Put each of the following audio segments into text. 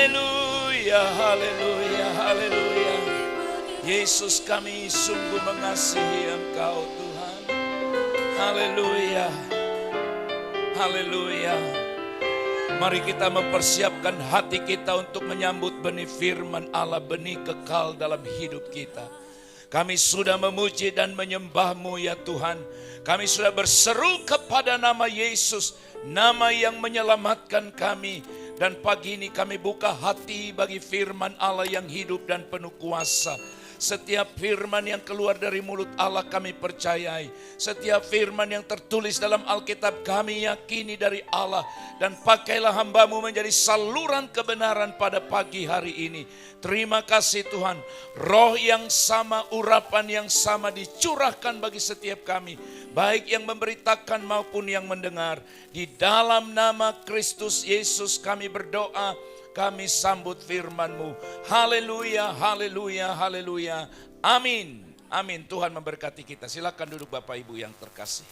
Haleluya, haleluya, haleluya. Yesus, kami sungguh mengasihi Engkau Tuhan. Haleluya, haleluya. Mari kita mempersiapkan hati kita untuk menyambut benih firman Allah, benih kekal dalam hidup kita. Kami sudah memuji dan menyembah-Mu ya Tuhan. Kami sudah berseru kepada nama Yesus, nama yang menyelamatkan kami. Dan pagi ini kami buka hati bagi firman Allah yang hidup dan penuh kuasa. Setiap firman yang keluar dari mulut Allah kami percayai. Setiap firman yang tertulis dalam Alkitab kami yakini dari Allah. Dan pakailah hamba-Mu menjadi saluran kebenaran pada pagi hari ini. Terima kasih Tuhan. Roh yang sama, urapan yang sama dicurahkan bagi setiap kami. Baik yang memberitakan maupun yang mendengar. Di dalam nama Kristus Yesus kami berdoa. Kami sambut firman-Mu. Haleluya, haleluya, haleluya. Amin, amin. Tuhan memberkati kita. Silakan duduk Bapak Ibu yang terkasih.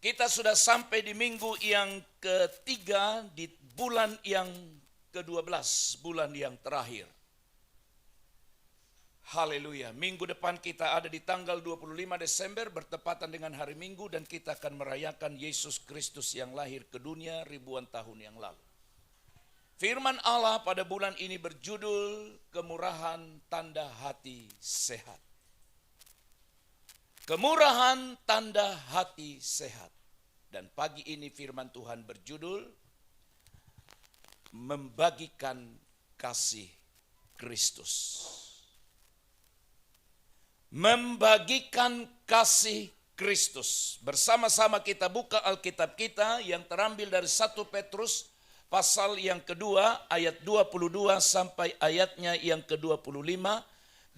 Kita sudah sampai di minggu yang ketiga di bulan yang ke-12, bulan yang terakhir. Haleluya. Minggu depan kita ada di tanggal 25 Desember bertepatan dengan hari Minggu dan kita akan merayakan Yesus Kristus yang lahir ke dunia ribuan tahun yang lalu. Firman Allah pada bulan ini berjudul Kemurahan Tanda Hati Sehat. Kemurahan tanda hati sehat. Dan pagi ini firman Tuhan berjudul Membagikan Kasih Kristus. Membagikan kasih Kristus. Bersama-sama kita buka Alkitab kita yang terambil dari 1 Petrus pasal yang kedua ayat 22 sampai ayatnya yang ke-25.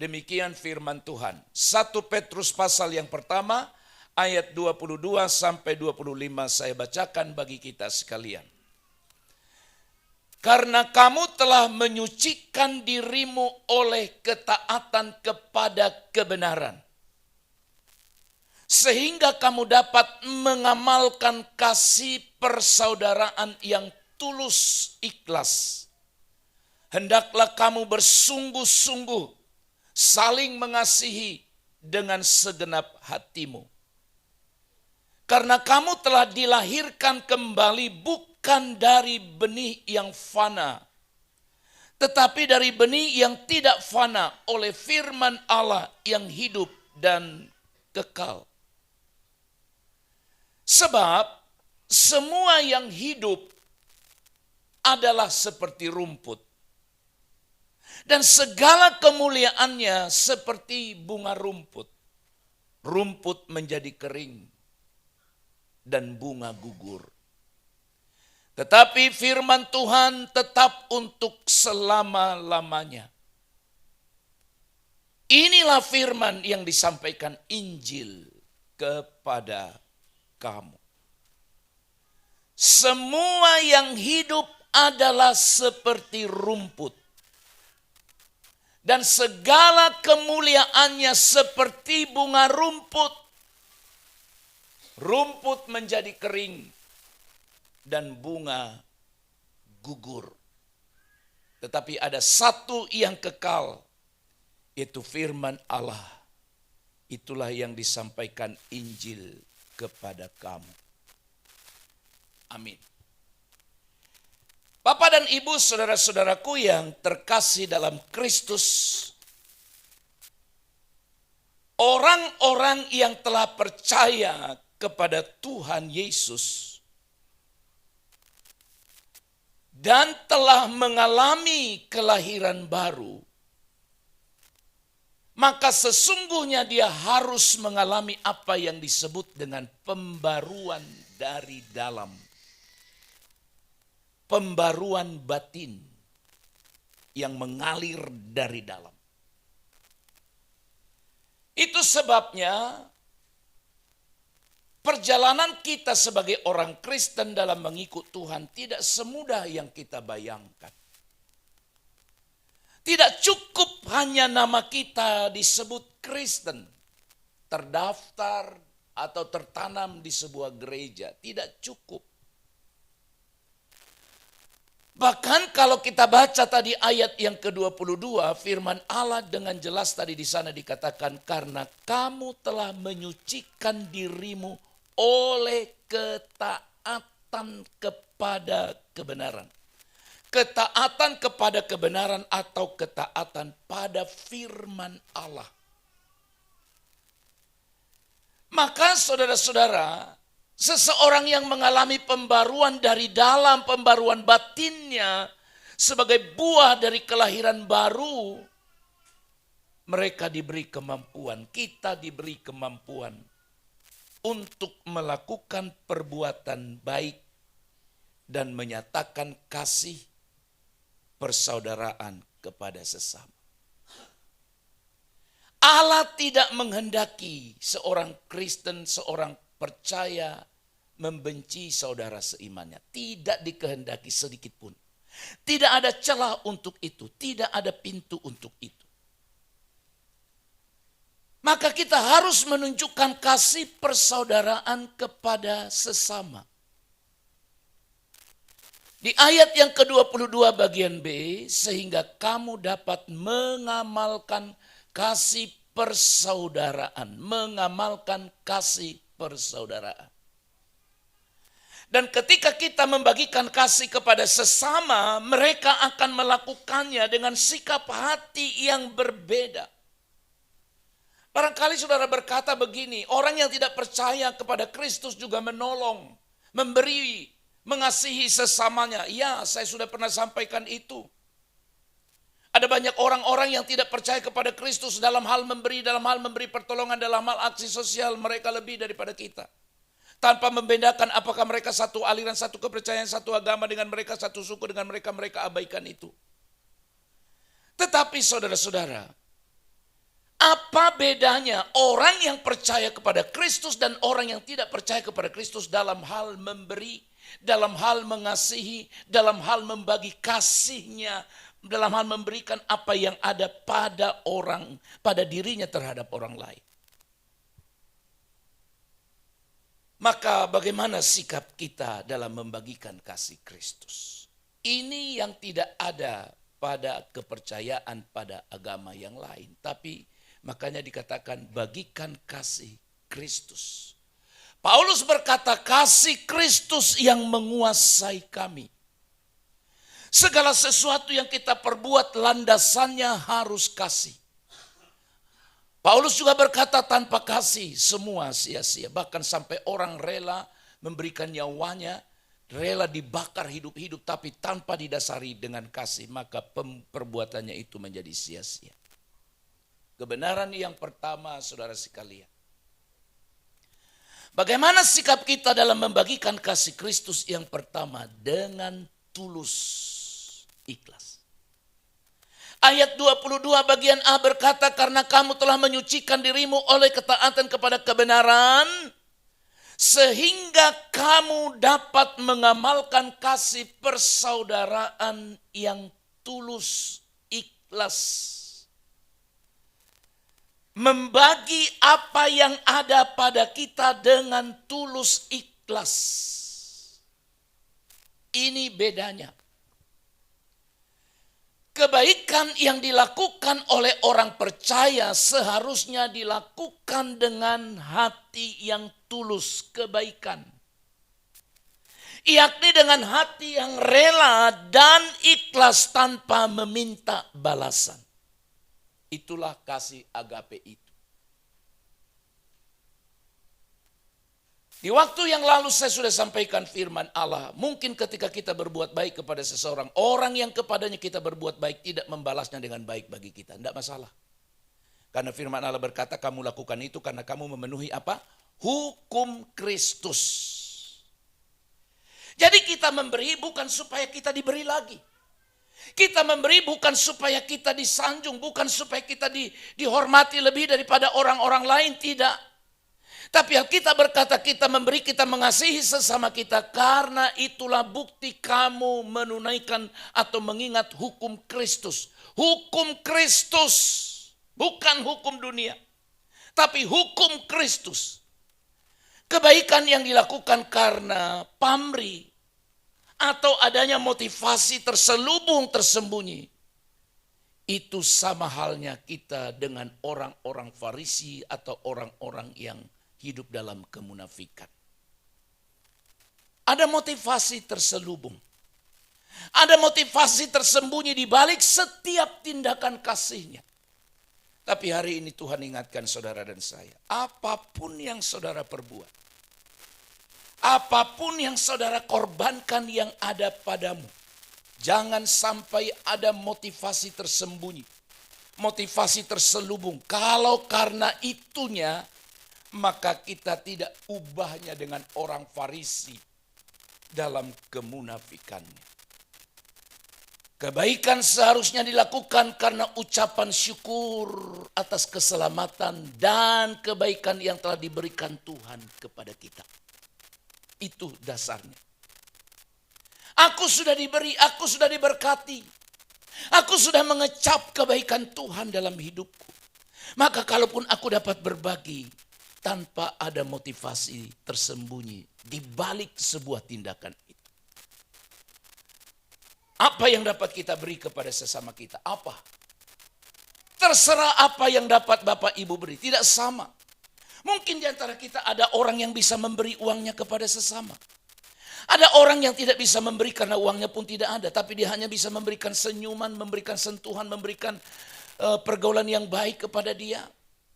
Demikian firman Tuhan. 1 Petrus pasal yang pertama ayat 22 sampai 25 saya bacakan bagi kita sekalian. Karena kamu telah menyucikan dirimu oleh ketaatan kepada kebenaran. Sehingga kamu dapat mengamalkan kasih persaudaraan yang tulus ikhlas. Hendaklah kamu bersungguh-sungguh saling mengasihi dengan segenap hatimu. Karena kamu telah dilahirkan kembali bukan dari benih yang fana, tetapi dari benih yang tidak fana oleh firman Allah yang hidup dan kekal. Sebab semua yang hidup adalah seperti rumput. Dan segala kemuliaannya seperti bunga rumput. Rumput menjadi kering dan bunga gugur. Tetapi firman Tuhan tetap untuk selama-lamanya. Inilah firman yang disampaikan Injil kepada kamu. Semua yang hidup adalah seperti rumput. Dan segala kemuliaannya seperti bunga rumput. Rumput menjadi kering dan bunga gugur. Tetapi ada satu yang kekal, yaitu firman Allah. Itulah yang disampaikan Injil kepada kamu. Amin. Bapak dan Ibu, saudara-saudaraku yang terkasih dalam Kristus, orang-orang yang telah percaya kepada Tuhan Yesus dan telah mengalami kelahiran baru, maka sesungguhnya dia harus mengalami apa yang disebut dengan pembaruan dari dalam. Pembaruan batin yang mengalir dari dalam. Itu sebabnya perjalanan kita sebagai orang Kristen dalam mengikut Tuhan tidak semudah yang kita bayangkan. Tidak cukup hanya nama kita disebut Kristen, terdaftar atau tertanam di sebuah gereja. Tidak cukup. Bahkan kalau kita baca tadi ayat yang ke-22, firman Allah dengan jelas tadi di sana dikatakan, karena kamu telah menyucikan dirimu oleh ketaatan kepada kebenaran. Ketaatan kepada kebenaran atau ketaatan pada firman Allah. Maka saudara-saudara, seseorang yang mengalami pembaruan dari dalam, pembaruan batinnya sebagai buah dari kelahiran baru, mereka diberi kemampuan, kita diberi kemampuan untuk melakukan perbuatan baik dan menyatakan kasih persaudaraan kepada sesama. Allah tidak menghendaki seorang Kristen, seorang percaya membenci saudara seimannya. Tidak dikehendaki sedikit pun. Tidak ada celah untuk itu. Tidak ada pintu untuk itu. Maka kita harus menunjukkan kasih persaudaraan kepada sesama. Di ayat yang ke-22 bagian B, sehingga kamu dapat mengamalkan kasih persaudaraan. Mengamalkan kasih persaudaraan. Dan ketika kita membagikan kasih kepada sesama, mereka akan melakukannya dengan sikap hati yang berbeda. Barangkali saudara berkata begini, orang yang tidak percaya kepada Kristus juga menolong, memberi, mengasihi sesamanya. Ya, saya sudah pernah sampaikan itu. Ada banyak orang-orang yang tidak percaya kepada Kristus dalam hal memberi pertolongan, dalam hal aksi sosial, mereka lebih daripada kita. Tanpa membedakan apakah mereka satu aliran, satu kepercayaan, satu agama dengan mereka, satu suku dengan mereka, mereka abaikan itu. Tetapi saudara-saudara, apa bedanya orang yang percaya kepada Kristus dan orang yang tidak percaya kepada Kristus dalam hal memberi, dalam hal mengasihi, dalam hal membagi kasihnya, dalam hal memberikan apa yang ada pada orang, pada dirinya terhadap orang lain. Maka bagaimana sikap kita dalam membagikan kasih Kristus? Ini yang tidak ada pada kepercayaan pada agama yang lain. Tapi makanya dikatakan bagikan kasih Kristus. Paulus berkata kasih Kristus yang menguasai kami. Segala sesuatu yang kita perbuat landasannya harus kasih. Paulus juga berkata tanpa kasih semua sia-sia. Bahkan sampai orang rela memberikan nyawanya, rela dibakar hidup-hidup tapi tanpa didasari dengan kasih. Maka perbuatannya itu menjadi sia-sia. Kebenaran yang pertama saudara sekalian. Bagaimana sikap kita dalam membagikan kasih Kristus yang pertama? Dengan tulus ikhlas. Ayat 22 bagian A berkata, karena kamu telah menyucikan dirimu oleh ketaatan kepada kebenaran, sehingga kamu dapat mengamalkan kasih persaudaraan yang tulus ikhlas. Membagi apa yang ada pada kita dengan tulus ikhlas. Ini bedanya. Kebaikan yang dilakukan oleh orang percaya seharusnya dilakukan dengan hati yang tulus kebaikan. Yakni dengan hati yang rela dan ikhlas tanpa meminta balasan. Itulah kasih agape itu. Di waktu yang lalu saya sudah sampaikan firman Allah. Mungkin ketika kita berbuat baik kepada seseorang, orang yang kepadanya kita berbuat baik tidak membalasnya dengan baik bagi kita. Tidak masalah. Karena firman Allah berkata kamu lakukan itu karena kamu memenuhi apa? Hukum Kristus. Jadi kita memberi bukan supaya kita diberi lagi. Kita memberi bukan supaya kita disanjung, bukan supaya kita dihormati lebih daripada orang-orang lain, tidak. Tapi kita berkata kita memberi, kita mengasihi sesama kita karena itulah bukti kamu menunaikan atau mengingat hukum Kristus. Hukum Kristus, bukan hukum dunia, tapi hukum Kristus. Kebaikan yang dilakukan karena pamrih atau adanya motivasi terselubung tersembunyi, itu sama halnya kita dengan orang-orang Farisi atau orang-orang yang hidup dalam kemunafikan. Ada motivasi terselubung. Ada motivasi tersembunyi di balik setiap tindakan kasihnya. Tapi hari ini Tuhan ingatkan saudara dan saya, apapun yang saudara perbuat, apapun yang saudara korbankan yang ada padamu, jangan sampai ada motivasi tersembunyi, motivasi terselubung. Kalau karena itunya, maka kita tidak ubahnya dengan orang Farisi dalam kemunafikannya. Kebaikan seharusnya dilakukan karena ucapan syukur atas keselamatan dan kebaikan yang telah diberikan Tuhan kepada kita. Itu dasarnya. Aku sudah diberi, aku sudah diberkati. Aku sudah mengecap kebaikan Tuhan dalam hidupku. Maka kalaupun aku dapat berbagi tanpa ada motivasi tersembunyi di balik sebuah tindakan itu. Apa yang dapat kita beri kepada sesama kita? Apa? Terserah apa yang dapat Bapak Ibu beri. Tidak sama. Mungkin di antara kita ada orang yang bisa memberi uangnya kepada sesama. Ada orang yang tidak bisa memberi karena uangnya pun tidak ada. Tapi dia hanya bisa memberikan senyuman, memberikan sentuhan, memberikan pergaulan yang baik kepada dia.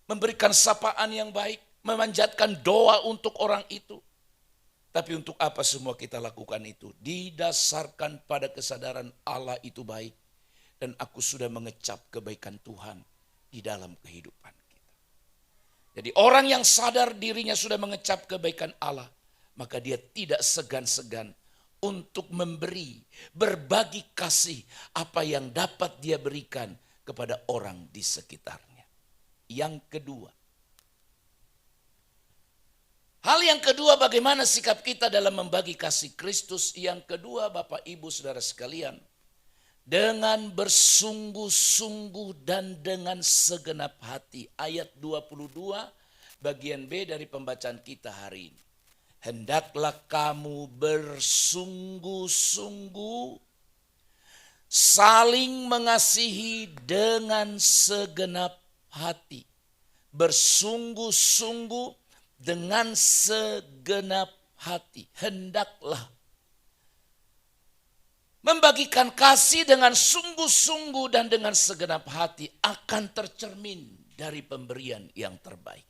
Memberikan sapaan yang baik, memanjatkan doa untuk orang itu. Tapi untuk apa semua kita lakukan itu? Didasarkan pada kesadaran Allah itu baik. Dan aku sudah mengecap kebaikan Tuhan di dalam kehidupan kita. Jadi orang yang sadar dirinya sudah mengecap kebaikan Allah, maka dia tidak segan-segan untuk memberi, berbagi kasih apa yang dapat dia berikan kepada orang di sekitarnya. Yang kedua, hal yang kedua, bagaimana sikap kita dalam membagi kasih Kristus. Yang kedua, Bapak Ibu Saudara sekalian, dengan bersungguh-sungguh dan dengan segenap hati. Ayat 22 bagian B dari pembacaan kita hari ini. Hendaklah kamu bersungguh-sungguh saling mengasihi dengan segenap hati. Bersungguh-sungguh dengan segenap hati. Hendaklah membagikan kasih dengan sungguh-sungguh dan dengan segenap hati akan tercermin dari pemberian yang terbaik.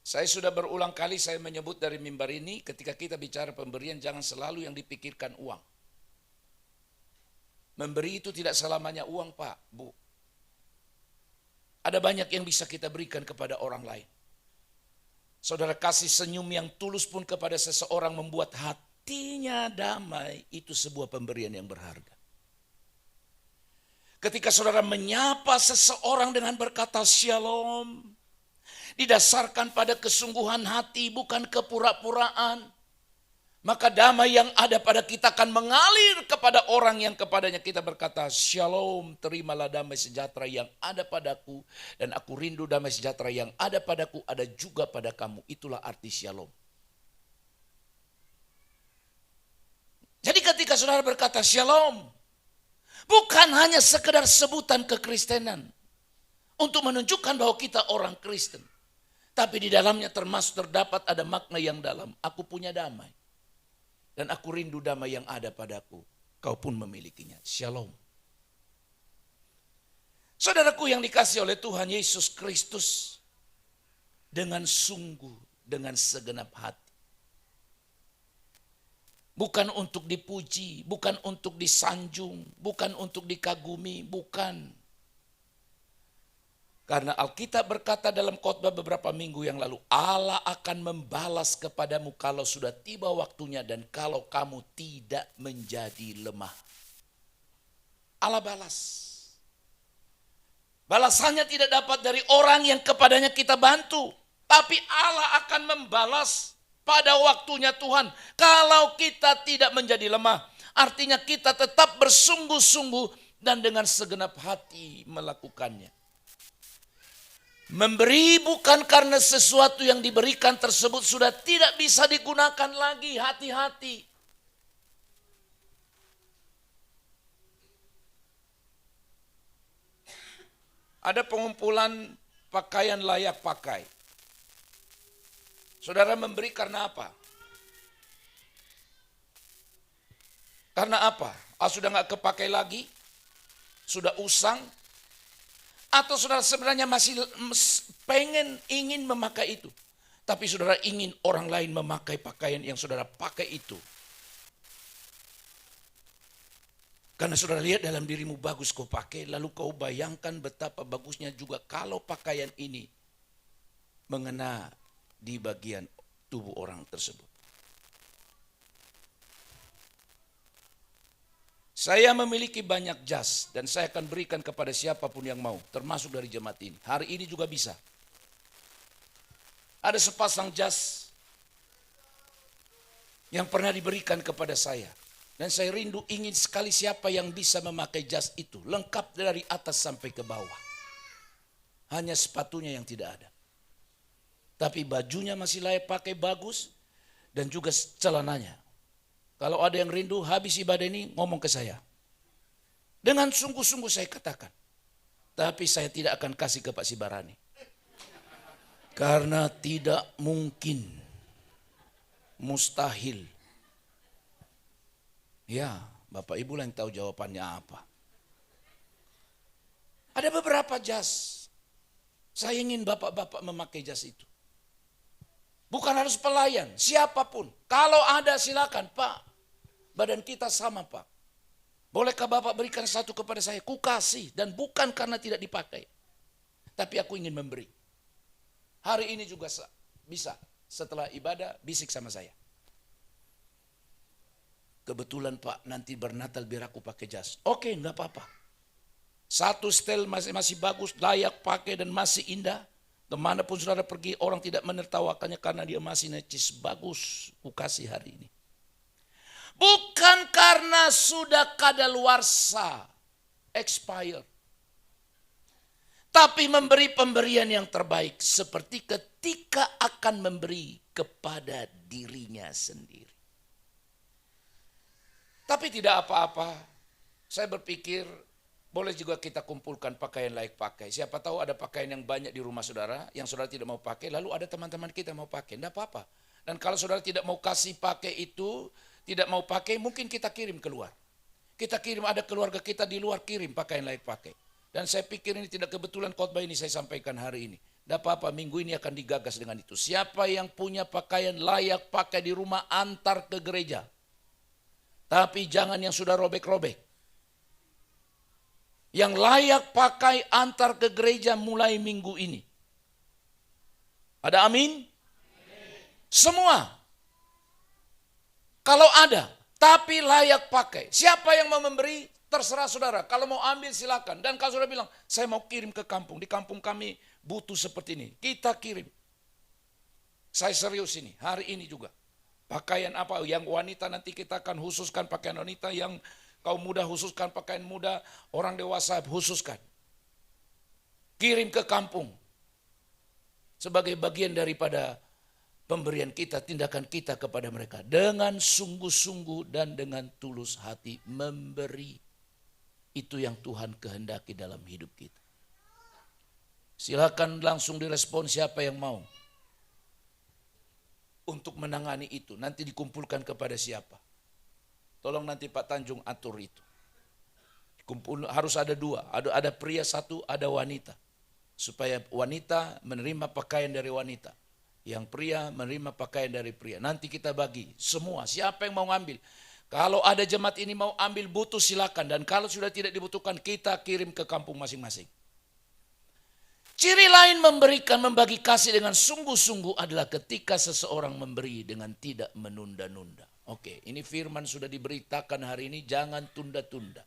Saya sudah berulang kali saya menyebut dari mimbar ini, ketika kita bicara pemberian jangan selalu yang dipikirkan uang. Memberi itu tidak selamanya uang, Pak, Bu. Ada banyak yang bisa kita berikan kepada orang lain. Saudara, kasih senyum yang tulus pun kepada seseorang membuat hatinya damai, itu sebuah pemberian yang berharga. Ketika saudara menyapa seseorang dengan berkata shalom, didasarkan pada kesungguhan hati, bukan kepura-puraan, maka damai yang ada pada kita akan mengalir kepada orang yang kepadanya kita berkata shalom, terimalah damai sejahtera yang ada padaku, dan aku rindu damai sejahtera yang ada padaku ada juga pada kamu. Itulah arti shalom. Jadi ketika saudara berkata shalom, bukan hanya sekedar sebutan kekristenan untuk menunjukkan bahwa kita orang Kristen, tapi di dalamnya terdapat ada makna yang dalam. Aku punya damai. Dan aku rindu damai yang ada padaku. Kau pun memilikinya. Shalom. Saudaraku yang dikasihi oleh Tuhan Yesus Kristus, dengan sungguh, dengan segenap hati. Bukan untuk dipuji, bukan untuk disanjung, bukan untuk dikagumi, bukan. Karena Alkitab berkata dalam khotbah beberapa minggu yang lalu, Allah akan membalas kepadamu kalau sudah tiba waktunya dan kalau kamu tidak menjadi lemah. Allah balas. Balasannya tidak dapat dari orang yang kepadanya kita bantu. Tapi Allah akan membalas pada waktunya Tuhan. Kalau kita tidak menjadi lemah. Artinya kita tetap bersungguh-sungguh dan dengan segenap hati melakukannya. Memberi bukan karena sesuatu yang diberikan tersebut sudah tidak bisa digunakan lagi. Hati-hati. Ada pengumpulan pakaian layak pakai. Saudara memberi karena apa? Karena apa? Sudah nggak kepakai lagi? Sudah usang? Atau saudara sebenarnya masih ingin memakai itu. Tapi saudara ingin orang lain memakai pakaian yang saudara pakai itu. Karena saudara lihat dalam dirimu bagus kau pakai. Lalu kau bayangkan betapa bagusnya juga kalau pakaian ini mengena di bagian tubuh orang tersebut. Saya memiliki banyak jas dan saya akan berikan kepada siapapun yang mau, termasuk dari jemaat ini. Hari ini juga bisa. Ada sepasang jas yang pernah diberikan kepada saya. Dan saya rindu ingin sekali siapa yang bisa memakai jas itu. Lengkap dari atas sampai ke bawah. Hanya sepatunya yang tidak ada. Tapi bajunya masih layak pakai, bagus. Dan juga celananya. Kalau ada yang rindu, habis ibadah ini ngomong ke saya. Dengan sungguh-sungguh saya katakan. Tapi saya tidak akan kasih ke Pak Sibarani. Karena tidak mungkin. Mustahil. Ya, Bapak Ibu lah yang tahu jawabannya apa. Ada beberapa jas. Saya ingin bapak-bapak memakai jas itu. Bukan harus pelayan, siapapun. Kalau ada silakan, Pak. Badan kita sama, Pak. Bolehkah Bapak berikan satu kepada saya? Ku kasih, dan bukan karena tidak dipakai. Tapi aku ingin memberi. Hari ini juga bisa. Setelah ibadah, bisik sama saya. Kebetulan Pak, nanti bernatal biar aku pakai jas. Oke, enggak apa-apa. Satu setel masih bagus, layak pakai dan masih indah. Kemanapun saudara pergi, orang tidak menertawakannya karena dia masih necis. Bagus, ku kasih hari ini. Bukan karena sudah kadaluarsa, expired. Tapi memberi pemberian yang terbaik seperti ketika akan memberi kepada dirinya sendiri. Tapi tidak apa-apa, saya berpikir boleh juga kita kumpulkan pakaian layak pakai. Siapa tahu ada pakaian yang banyak di rumah saudara, yang saudara tidak mau pakai, lalu ada teman-teman kita mau pakai, tidak apa-apa. Dan kalau saudara tidak mau kasih pakai itu, tidak mau pakai, mungkin kita kirim keluar. Kita kirim, ada keluarga kita di luar, kirim pakaian layak pakai. Dan saya pikir ini tidak kebetulan khotbah ini saya sampaikan hari ini. Tidak apa-apa, minggu ini akan digagas dengan itu. Siapa yang punya pakaian layak pakai di rumah, antar ke gereja. Tapi jangan yang sudah robek-robek. Yang layak pakai antar ke gereja mulai minggu ini. Ada amin? Semua. Kalau ada, tapi layak pakai. Siapa yang mau memberi, terserah saudara. Kalau mau ambil silakan. Dan kalau saudara bilang, saya mau kirim ke kampung. Di kampung kami butuh seperti ini. Kita kirim. Saya serius ini, hari ini juga. Pakaian apa yang wanita nanti kita akan khususkan pakaian wanita, yang kaum muda khususkan pakaian muda, orang dewasa khususkan. Kirim ke kampung. Sebagai bagian daripada pemberian kita, tindakan kita kepada mereka. Dengan sungguh-sungguh dan dengan tulus hati memberi. Itu yang Tuhan kehendaki dalam hidup kita. Silakan langsung direspon siapa yang mau. Untuk menangani itu, nanti dikumpulkan kepada siapa. Tolong nanti Pak Tanjung atur itu. Harus ada dua, ada pria satu, ada wanita. Supaya wanita menerima pakaian dari wanita. Yang pria menerima pakaian dari pria. Nanti kita bagi semua, siapa yang mau ngambil. Kalau ada jemaat ini mau ambil butuh silakan. Dan kalau sudah tidak dibutuhkan, kita kirim ke kampung masing-masing. Ciri lain membagi kasih dengan sungguh-sungguh adalah ketika seseorang memberi dengan tidak menunda-nunda. Oke, ini firman sudah diberitakan hari ini, jangan tunda-tunda.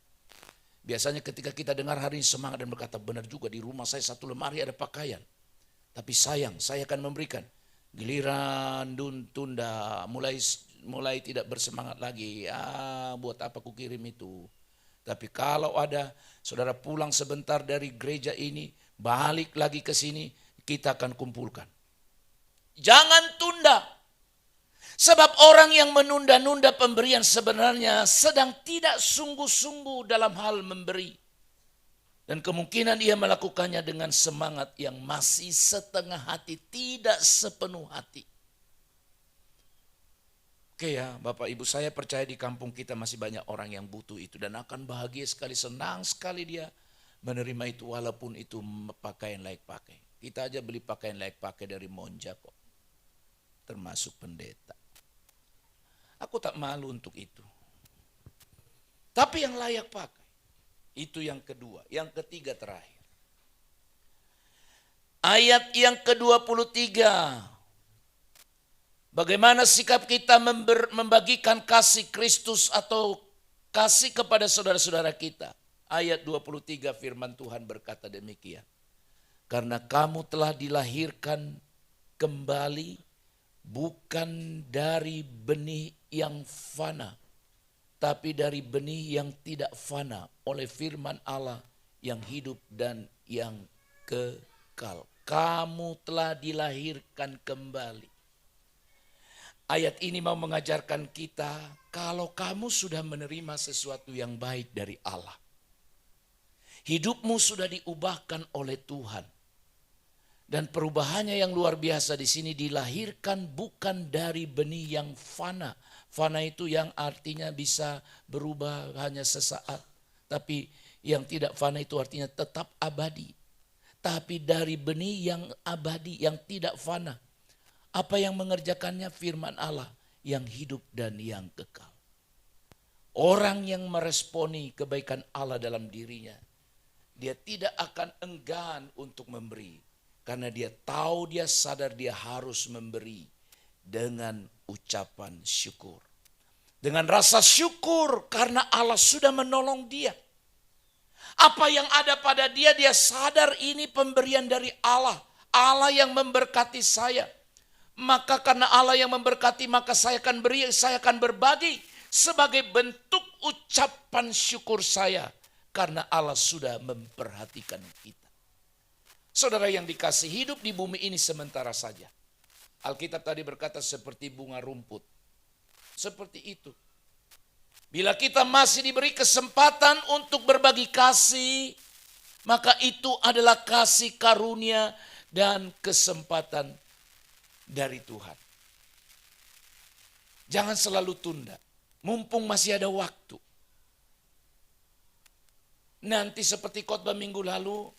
Biasanya ketika kita dengar hari ini semangat dan berkata, benar juga di rumah saya satu lemari ada pakaian. Tapi sayang, saya akan memberikan. Giliran tunda, mulai tidak bersemangat lagi. Buat apa ku kirim itu? Tapi kalau ada saudara pulang sebentar dari gereja ini, balik lagi ke sini, kita akan kumpulkan. Jangan tunda. Sebab orang yang menunda-nunda pemberian sebenarnya sedang tidak sungguh-sungguh dalam hal memberi. Dan kemungkinan ia melakukannya dengan semangat yang masih setengah hati, tidak sepenuh hati. Oke ya, Bapak Ibu, saya percaya di kampung kita masih banyak orang yang butuh itu. Dan akan bahagia sekali, senang sekali dia menerima itu walaupun itu pakaian layak pakai. Kita aja beli pakaian layak pakai dari Monja kok. Termasuk pendeta. Aku tak malu untuk itu. Tapi yang layak pakai. Itu yang kedua. Yang ketiga terakhir. Ayat yang ke-23. Bagaimana sikap kita membagikan kasih Kristus atau kasih kepada saudara-saudara kita. Ayat 23 firman Tuhan berkata demikian. Karena kamu telah dilahirkan kembali bukan dari benih yang fana, tapi dari benih yang tidak fana oleh firman Allah yang hidup dan yang kekal. Kamu telah dilahirkan kembali. Ayat ini mau mengajarkan kita kalau kamu sudah menerima sesuatu yang baik dari Allah. Hidupmu sudah diubahkan oleh Tuhan. Dan perubahannya yang luar biasa di sini dilahirkan bukan dari benih yang fana. Fana itu yang artinya bisa berubah hanya sesaat. Tapi yang tidak fana itu artinya tetap abadi. Tapi dari benih yang abadi, yang tidak fana. Apa yang mengerjakannya? Firman Allah yang hidup dan yang kekal. Orang yang meresponi kebaikan Allah dalam dirinya, dia tidak akan enggan untuk memberi. Karena dia tahu, dia sadar dia harus memberi dengan ucapan syukur. Dengan rasa syukur karena Allah sudah menolong dia. Apa yang ada pada dia, dia sadar ini pemberian dari Allah. Allah yang memberkati saya. Maka karena Allah yang memberkati, maka saya akan beri, saya akan berbagi. Sebagai bentuk ucapan syukur saya. Karena Allah sudah memperhatikan kita. Saudara yang dikasih, hidup di bumi ini sementara saja. Alkitab tadi berkata seperti bunga rumput. Seperti itu. Bila kita masih diberi kesempatan untuk berbagi kasih, maka itu adalah kasih karunia dan kesempatan dari Tuhan. Jangan selalu tunda. Mumpung masih ada waktu. Nanti seperti khotbah minggu lalu,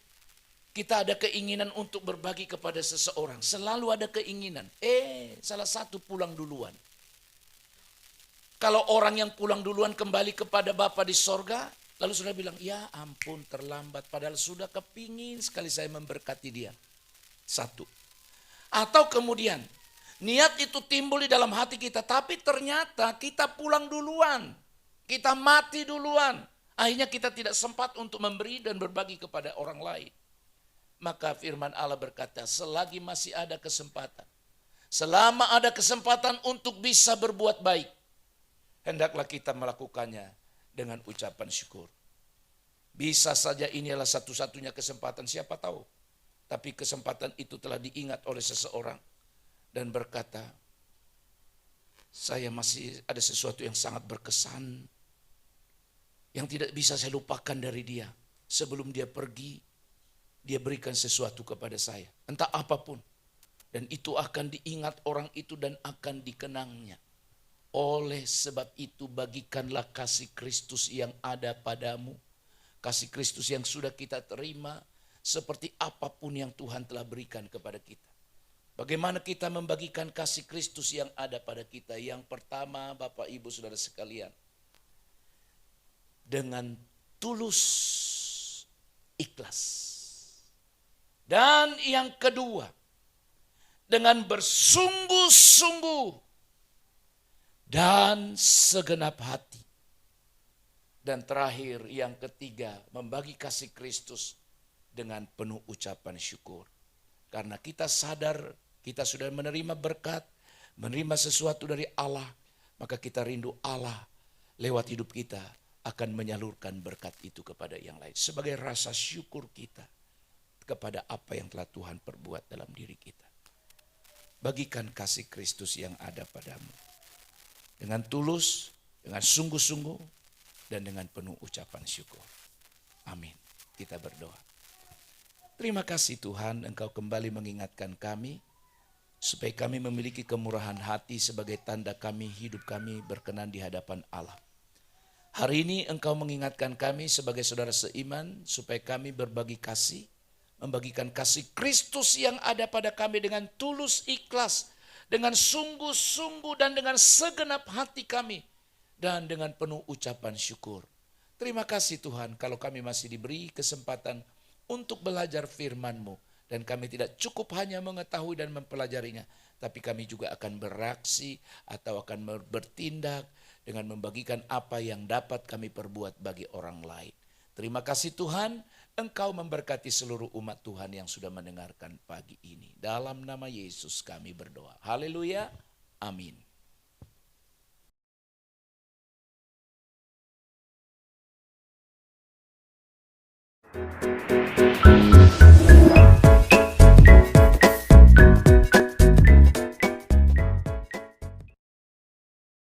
kita ada keinginan untuk berbagi kepada seseorang. Selalu ada keinginan. Salah satu pulang duluan. Kalau orang yang pulang duluan kembali kepada Bapa di sorga, lalu sudah bilang, ya ampun terlambat. Padahal sudah kepingin sekali saya memberkati dia. Satu. Atau kemudian, niat itu timbul di dalam hati kita. Tapi ternyata kita pulang duluan. Kita mati duluan. Akhirnya kita tidak sempat untuk memberi dan berbagi kepada orang lain. Maka firman Allah berkata, selagi masih ada kesempatan, selama ada kesempatan untuk bisa berbuat baik, hendaklah kita melakukannya dengan ucapan syukur. Bisa saja ini adalah satu-satunya kesempatan, siapa tahu. Tapi kesempatan itu telah diingat oleh seseorang dan berkata, saya masih ada sesuatu yang sangat berkesan, yang tidak bisa saya lupakan dari dia. Sebelum dia pergi, dia berikan sesuatu kepada saya. Entah apapun. Dan itu akan diingat orang itu dan akan dikenangnya. Oleh sebab itu bagikanlah kasih Kristus yang ada padamu. Kasih Kristus yang sudah kita terima. Seperti apapun yang Tuhan telah berikan kepada kita. Bagaimana kita membagikan kasih Kristus yang ada pada kita? Yang pertama, Bapak Ibu Saudara sekalian. Dengan tulus ikhlas. Dan yang kedua, dengan bersungguh-sungguh dan segenap hati. Dan terakhir yang ketiga, membagi kasih Kristus dengan penuh ucapan syukur. Karena kita sadar kita sudah menerima berkat, menerima sesuatu dari Allah, maka kita rindu Allah lewat hidup kita akan menyalurkan berkat itu kepada yang lain. Sebagai rasa syukur kita. kepada apa yang telah Tuhan perbuat dalam diri kita. Bagikan kasih Kristus yang ada padamu. Dengan tulus, dengan sungguh-sungguh, dan dengan penuh ucapan syukur. Amin. Kita berdoa. Terima kasih Tuhan, Engkau kembali mengingatkan kami, supaya kami memiliki kemurahan hati sebagai tanda kami, hidup kami berkenan di hadapan Allah. Hari ini Engkau mengingatkan kami sebagai saudara seiman, supaya kami berbagi kasih, membagikan kasih Kristus yang ada pada kami dengan tulus ikhlas, dengan sungguh-sungguh dan dengan segenap hati kami, dan dengan penuh ucapan syukur. Terima kasih Tuhan kalau kami masih diberi kesempatan untuk belajar firman-Mu, dan kami tidak cukup hanya mengetahui dan mempelajarinya, tapi kami juga akan beraksi atau akan bertindak dengan membagikan apa yang dapat kami perbuat bagi orang lain. Terima kasih Tuhan, Engkau memberkati seluruh umat Tuhan yang sudah mendengarkan pagi ini. Dalam nama Yesus kami berdoa. Haleluya. Amin.